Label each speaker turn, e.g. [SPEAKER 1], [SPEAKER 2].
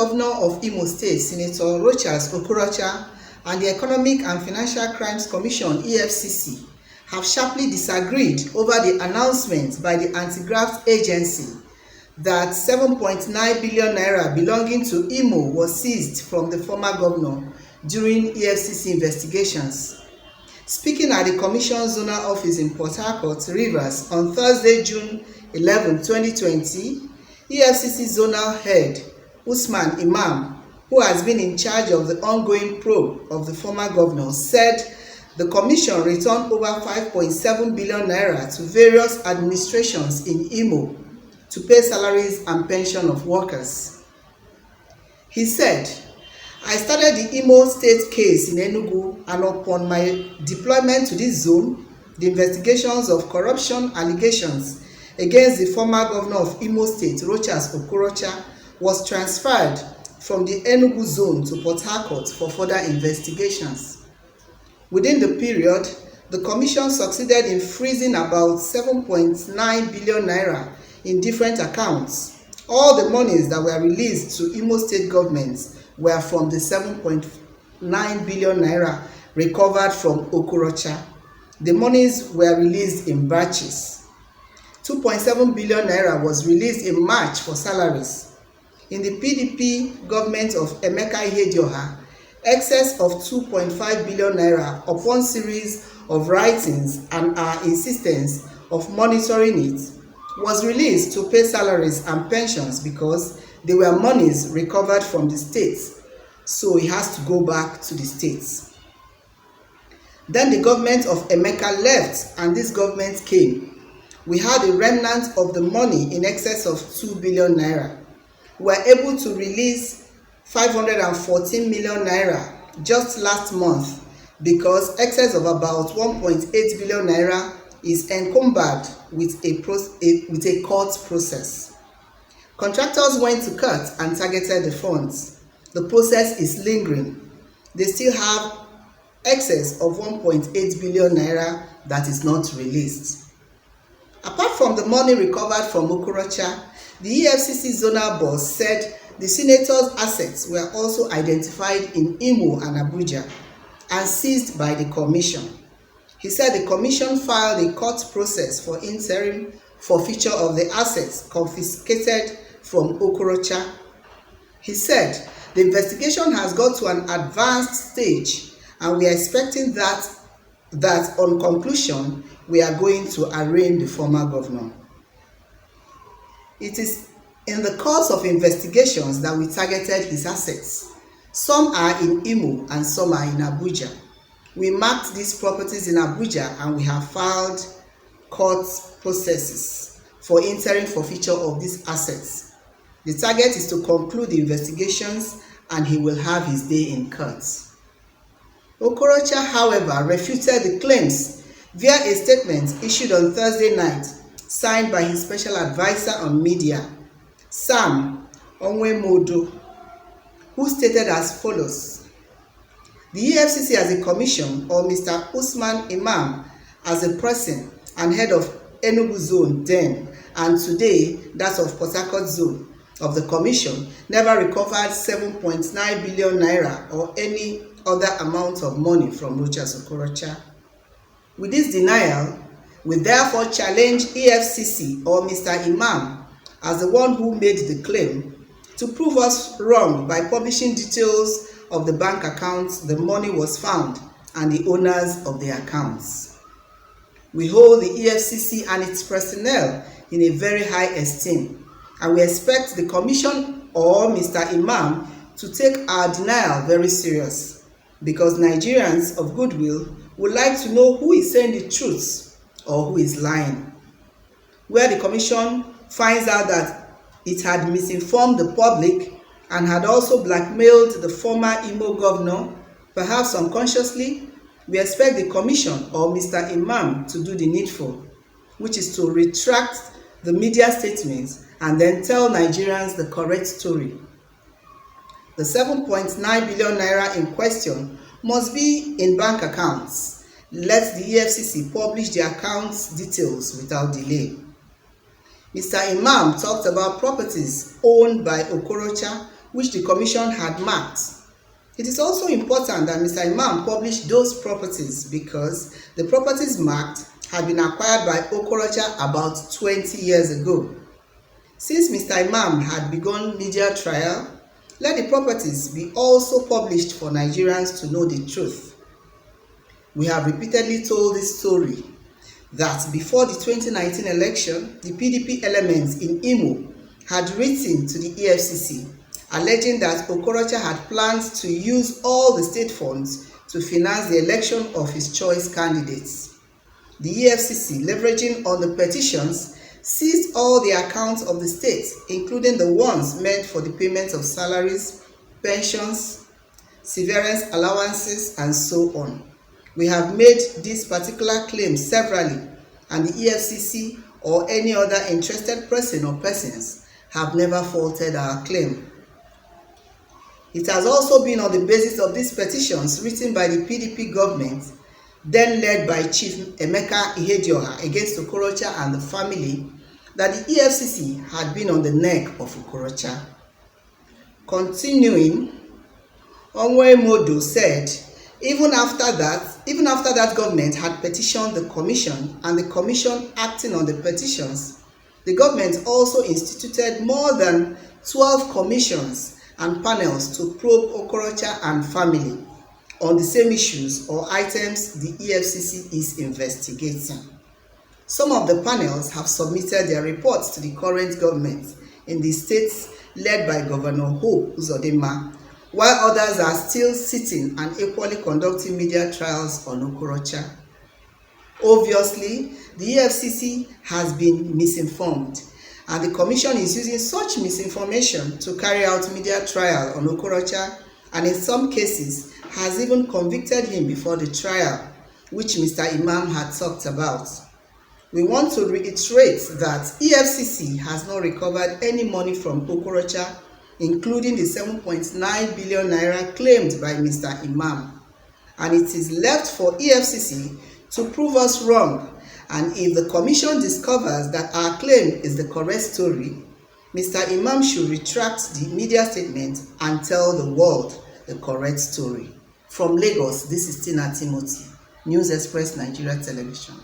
[SPEAKER 1] Governor of Imo State, Senator Rochas, and the Economic and Financial Crimes Commission, EFCC, have sharply disagreed over the announcement by the anti-graft agency that 7.9 billion naira belonging to Imo was seized from the former governor during EFCC investigations. Speaking at the Commission's zonal office in Port Harcourt, Rivers, on Thursday, June 11, 2020, EFCC zonal head Usman Imam, who has been in charge of the ongoing probe of the former governor, said the commission returned over 5.7 billion naira to various administrations in Imo to pay salaries and pension of workers. He said, "I started the Imo State case in Enugu, and upon my deployment to this zone, the investigations of corruption allegations against the former governor of Imo State, Rochas, was transferred from the Enugu zone to Port Harcourt for further investigations. Within the period, the commission succeeded in freezing about 7.9 billion naira in different accounts. All the monies that were released to Imo State governments were from the 7.9 billion naira recovered from Okorocha. The monies were released in batches. 2.7 billion naira was released in March for salaries. In the PDP government of Emeka Ihedioha, excess of 2.5 billion naira upon series of writings and our insistence of monitoring it was released to pay salaries and pensions because they were monies recovered from the states, so it has to go back to the states. Then the government of Emeka left and this government came. We had a remnant of the money in excess of 2 billion naira. We were able to release 514 million naira just last month because excess of about 1.8 billion naira is encumbered with a court process. Contractors went to court and targeted the funds. The process is lingering. They still have excess of 1.8 billion naira that is not released. Apart from the money recovered from Okorocha, the EFCC zonal boss said the senator's assets were also identified in Imo and Abuja and seized by the commission. He said the commission filed a court process for interim forfeiture of the assets confiscated from Okorocha. He said the investigation has got to an advanced stage and we are expecting that on conclusion we are going to arraign the former governor. It is in the course of investigations that we targeted his assets. Some are in Imo and some are in Abuja. We marked these properties in Abuja and we have filed court processes for interim forfeiture of these assets. The target is to conclude the investigations and he will have his day in court. Okorocha, however, refuted the claims via a statement issued on Thursday night, signed by his special advisor on media, Sam Onwemodo, who stated as follows: the EFCC as a commission, or Mr. Usman Imam as a person and head of Enugu zone then and today that of Port Harcourt zone of the commission, never recovered 7.9 billion naira or any other amount of money from Rochas Okorocha. With this denial, we therefore challenge EFCC or Mr. Imam as the one who made the claim to prove us wrong by publishing details of the bank accounts the money was found and the owners of the accounts. We hold the EFCC and its personnel in a very high esteem, and we expect the commission or Mr. Imam to take our denial very serious, because Nigerians of goodwill would like to know who is saying the truth or who is lying. Where the commission finds out that it had misinformed the public and had also blackmailed the former Imo governor, perhaps unconsciously, we expect the commission or Mr. Imam to do the needful, which is to retract the media statements and then tell Nigerians the correct story. The 7.9 billion naira in question must be in bank accounts. Let the EFCC publish the accounts details without delay. Mr. Imam talked about properties owned by Okorocha which the commission had marked. It is also important that Mr. Imam publish those properties because the properties marked had been acquired by Okorocha about 20 years ago. Since Mr. Imam had begun media trial, let the properties be also published for Nigerians to know the truth. We have repeatedly told this story that before the 2019 election, the PDP elements in Imo had written to the Efcc alleging that Okorocha had planned to use all the state funds to finance the election of his choice candidates. The Efcc, leveraging on the petitions, seized all the accounts of the state, including the ones meant for the payment of salaries, pensions, severance allowances, and so on. We have made this particular claim severally, and the Efcc or any other interested person or persons have never faulted our claim. It has also been on the basis of these petitions written by the PDP government, then led by Chief Emeka Ihedioha against Okorocha and the family, that the Efcc had been on the neck of Okorocha. Continuing, Onwemodo said, even after that government had petitioned the commission and the commission acting on the petitions, the government also instituted more than 12 commissions and panels to probe Okorocha and family on the same issues or items the Efcc is investigating. Some of the panels have submitted their reports to the current government in the states led by Governor Hope Uzodinma, while others are still sitting and equally conducting media trials on Okorocha. Obviously, the Efcc has been misinformed, and the commission is using such misinformation to carry out media trial on Okorocha, and in some cases has even convicted him before the trial, which Mr. Imam had talked about. We want to reiterate that Efcc has not recovered any money from Okorocha, including the 7.9 billion naira claimed by Mr. Imam, and it is left for Efcc to prove us wrong. And if the commission discovers that our claim is the correct story, Mr. Imam should retract the media statement and tell the world the correct story. From Lagos, this is Tina Timothy, News Express Nigeria Television.